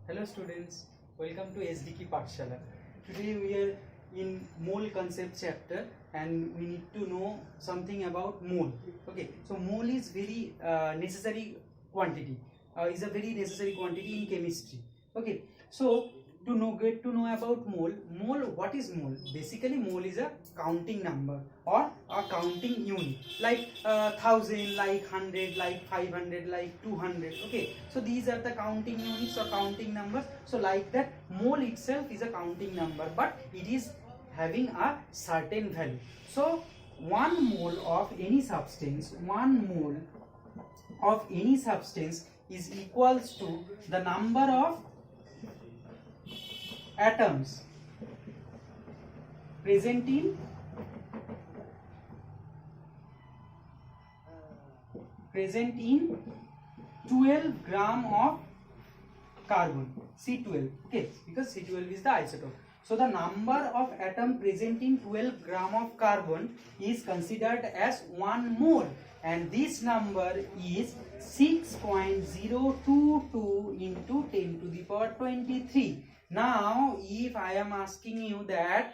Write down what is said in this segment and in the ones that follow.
Hello students, welcome to SDK Pathshala. Today we are in mole concept chapter and we need to know something about mole. Okay, so mole is very necessary quantity. Is a very necessary quantity in chemistry. Okay, so get to know about mole. What is mole? Basically, mole is a counting number or a counting unit, like 1000, like 100, like 500, like 200. Okay, so these are the counting units or counting numbers. So like that, mole itself is a counting number, but it is having a certain value. So 1 mole of any substance, 1 mole of any substance is equals to the number of atoms present in 12 gram of carbon, C12. Okay, because C12 is the isotope. So the number of atom present in 12 gram of carbon is considered as 1 mole, and this number is 6.022 into 10 to the power 23. Now if I am asking you that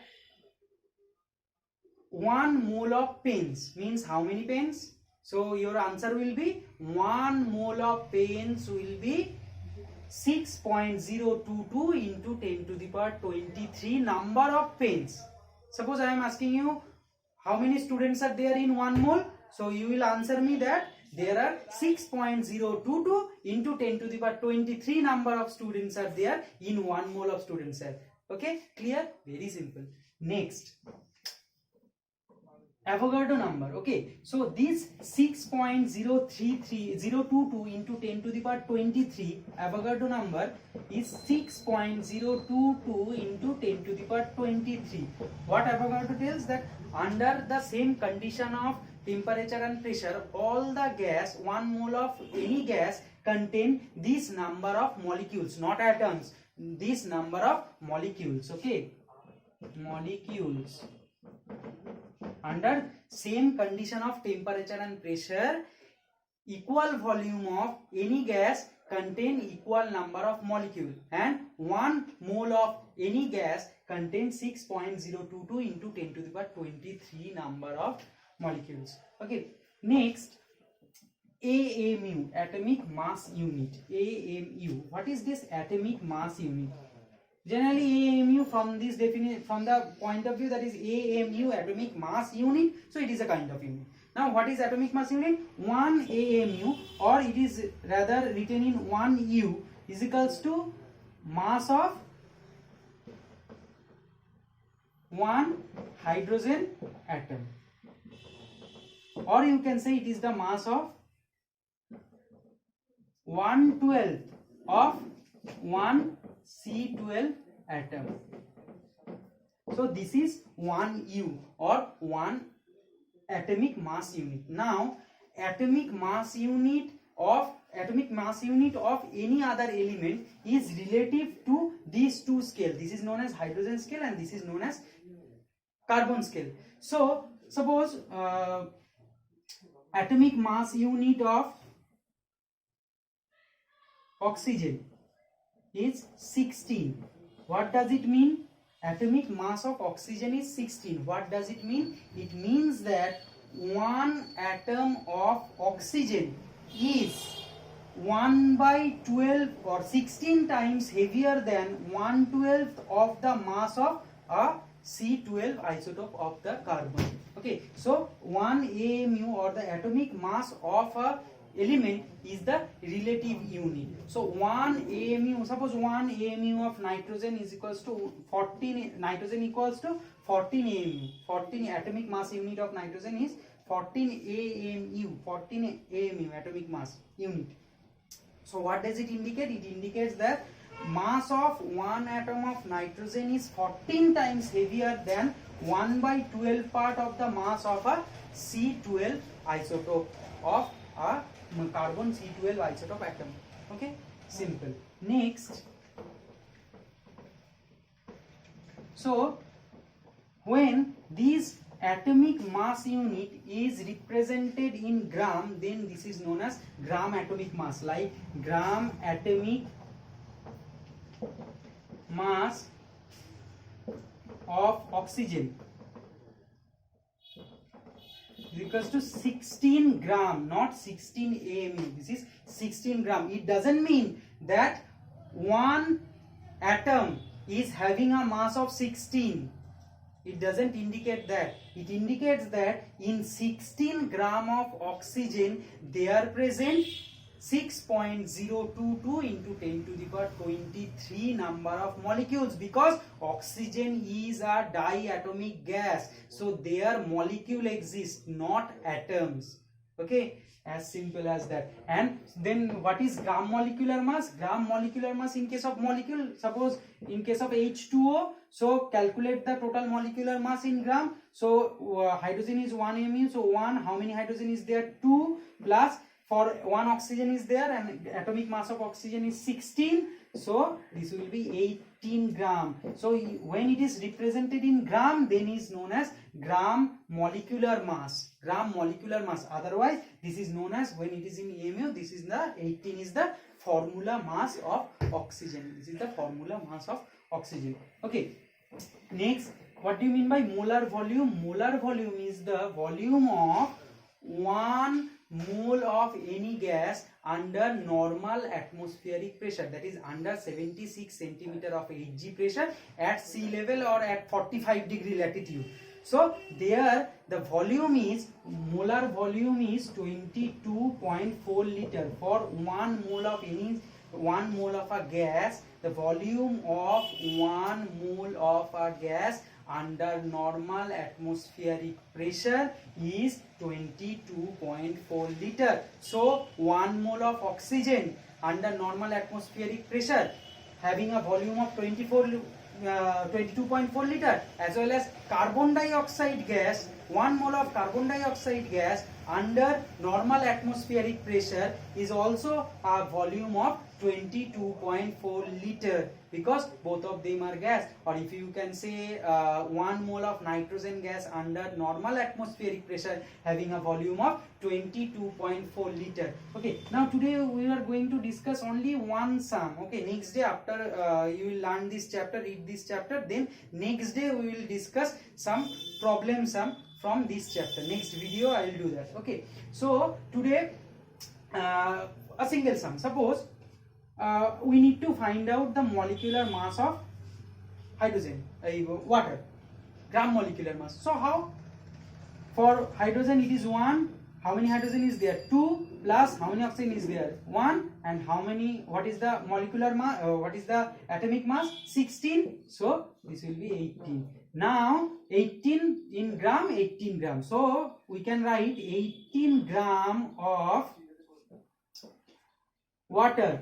1 mole of pens means how many pens? So your answer will be 1 mole of pens will be 6.022 into 10 to the power 23 number of pens. Suppose I am asking you how many students are there in 1 mole. So you will answer me that there are 6.022 into 10 to the power 23 number of students are there in 1 mole of student cell. Okay, clear? Very simple. Next, Avogadro number. Okay, so this 6.022 into 10 to the power 23 Avogadro number is 6.022 into 10 to the power 23. What Avogadro tells that under the same condition of temperature and pressure, all the gas, 1 mole of any gas contain this number of molecules, not atoms, this number of molecules. Okay, molecules. Under same condition of temperature and pressure, equal volume of any gas contain equal number of molecule, and 1 mole of any gas contains 6.022 into 10 to the power 23 number of molecules. Okay, next, AMU, atomic mass unit. AMU, what is this atomic mass unit? Generally AMU, from this definition, from the point of view that is AMU, atomic mass unit, so it is a kind of unit. Now what is atomic mass unit? 1 AMU, or it is rather written in 1 U, is equals to mass of 1 hydrogen atom, or you can say it is the mass of 1/12 of 1 C12 atom. So this is 1 U, or 1 atomic mass unit. Now atomic mass unit of any other element is relative to these two scales. This is known as hydrogen scale and this is known as carbon scale. So suppose atomic mass unit of oxygen is 16. What does it mean? Atomic mass of oxygen is 16. What does it mean? It means that 1 atom of oxygen is 1/12 or 16 times heavier than 1/12 of the mass of a C12 isotope of the carbon. Okay, so 1 AMU, or the atomic mass of a element, is the relative unit. So 1 AMU, suppose 1 AMU of nitrogen is equals to 14, nitrogen equals to 14 AMU. 14 atomic mass unit of nitrogen is 14 AMU, 14 AMU atomic mass unit. So what does it indicate? It indicates that mass of 1 atom of nitrogen is 14 times heavier than 1/12 part of the mass of a C12 isotope of a carbon C12 isotope atom. Okay, simple. Next, so when this atomic mass unit is represented in gram, then this is known as gram atomic mass, like gram atomic mass of oxygen is equals to 16 gram, not 16 AMU. This is 16 gram. It doesn't mean that one atom is having a mass of 16. It doesn't indicate that. It indicates that in 16 gram of oxygen there present 6.022 into 10 to the power 23 number of molecules, because oxygen is a diatomic gas, so their molecule exists, not atoms. Okay, as simple as that. And then what is gram molecular mass? Gram molecular mass in case of molecule, suppose in case of H2O, so calculate the total molecular mass in gram. So hydrogen is 1 mu, so 1, how many hydrogen is there? 2, plus for 1 oxygen is there, and atomic mass of oxygen is 16, so this will be 18 gram. So when it is represented in gram, then is known as gram molecular mass. Gram molecular mass. Otherwise, this is known as, when it is in mu, this is the 18 is the formula mass of oxygen. This is the formula mass of oxygen. Okay. Next, what do you mean by molar volume? Molar volume is the volume of 1 mole of any gas under normal atmospheric pressure, that is under 76 centimeter of Hg pressure at sea level or at 45 degree latitude. So there the volume is, molar volume is 22.4 liter for 1 mole of any 1 mole of a gas. The volume of 1 mole of a gas under normal atmospheric pressure is 22.4 liter. So 1 mole of oxygen under normal atmospheric pressure having a volume of 22.4 liter, as well as carbon dioxide gas, 1 mole of carbon dioxide gas under normal atmospheric pressure is also a volume of 22.4 liter, because both of them are gas. Or if you can say 1 mole of nitrogen gas under normal atmospheric pressure having a volume of 22.4 liter. Okay, now today we are going to discuss only one sum. Okay, next day after you will learn this chapter, read this chapter, then next day we will discuss some problem sum from this chapter. Next video I will do that. Okay, so today a single sum. Suppose we need to find out the molecular mass of hydrogen, water, gram molecular mass. So how? For hydrogen it is 1. How many hydrogen is there? 2, plus how many oxygen is there? 1. And how many, what is the molecular mass, what is the atomic mass? 16. So this will be 18. Now 18 in gram, 18 gram. So we can write 18 gram of water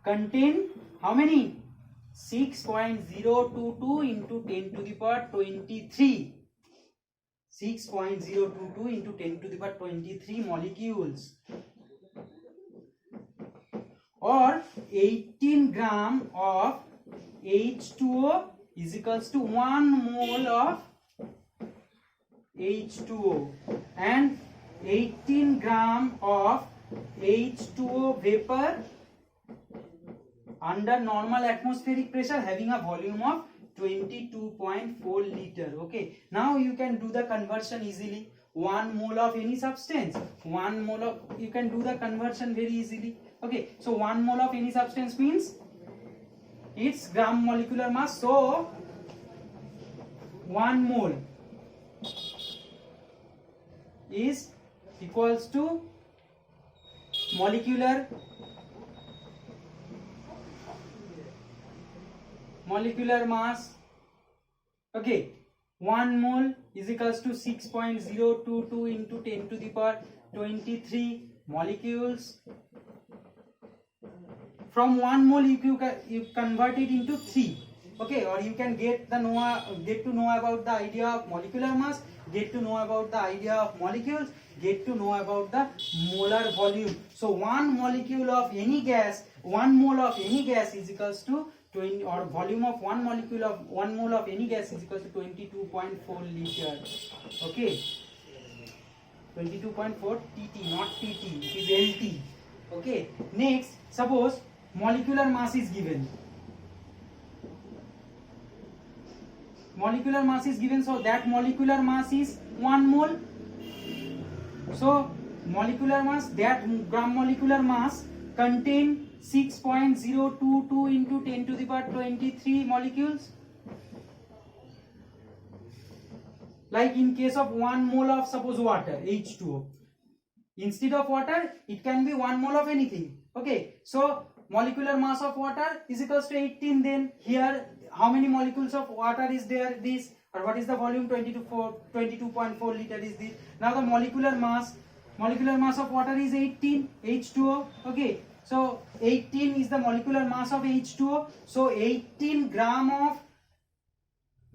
contain how many? 6.022 into 10 to the power 23. 6.022 into 10 to the power 23 molecules, or 18 gram of H2O is equals to 1 mole of H2O, and 18 gram of H2O vapor under normal atmospheric pressure having a volume of 22.4 liter. Okay, now you can do the conversion easily. 1 mole of any substance, 1 mole of, you can do the conversion very easily. Okay, so 1 mole of any substance means its gram molecular mass. So 1 mole is equals to molecular mass. Okay, 1 mole is equals to 6.022 into 10 to the power 23 molecules. From 1 mole you convert it into 3. Okay, or you can get to know about the idea of molecular mass, get to know about the idea of molecules, get to know about the molar volume. So 1 molecule of any gas, 1 mole of any gas is equals to 20, or volume of 1 molecule of 1 mole of any gas is equals to 22.4 liter. Okay, 22.4 TT, not TT, it is LT. Okay, next, suppose molecular mass is given. molecular mass is given, so that molecular mass is 1 mole. So molecular mass, that gram molecular mass contain 6.022 into 10 to the power 23 molecules. Like in case of 1 mole of suppose water, H2O, instead of water it can be 1 mole of anything. Okay, so molecular mass of water is equals to 18. Then here how many molecules of water is there? This, or what is the volume? 22.4 liter is this. Now the molecular mass of water is 18, H2O. Okay, so 18 is the molecular mass of H2O. So 18 gram of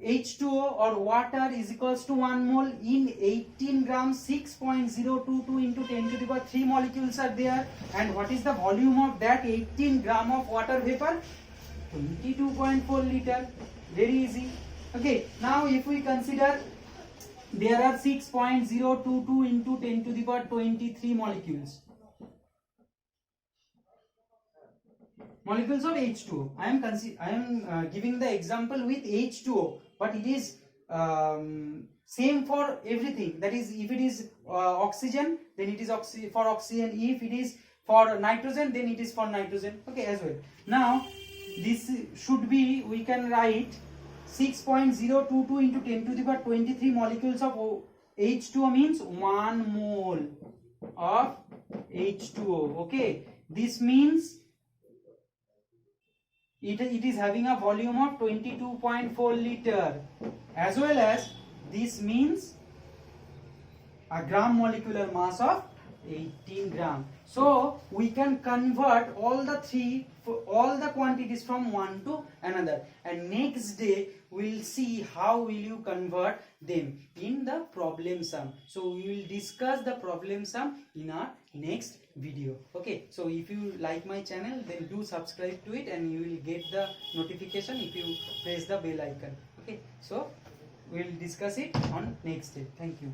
H2O or water is equals to 1 mole. In 18 grams, 6.022 into 10 to the power 3 molecules are there. And what is the volume of that 18 gram of water vapor? 22.4 liter. Very easy. Okay, now if we consider there are 6.022 into 10 to the power 23 molecules. Molecules of H2O. I am giving the example with H2O, but it is same for everything. That is, if it is oxygen, then it is for oxygen. If it is for nitrogen, then it is for nitrogen. Okay, as well. Now this should be, we can write 6.022 into 10 to the power 23 molecules of H2O means 1 mole of H2O. Okay, this means it is having a volume of 22.4 liter, as well as this means a gram molecular mass of 18 gram. So we can convert all the quantities from one to another, and next day we will see how will you convert them in the problem sum. So we will discuss the problem sum in our next video. Okay, so if you like my channel, then do subscribe to it and you will get the notification if you press the bell icon. Okay, so we will discuss it on next day. Thank you.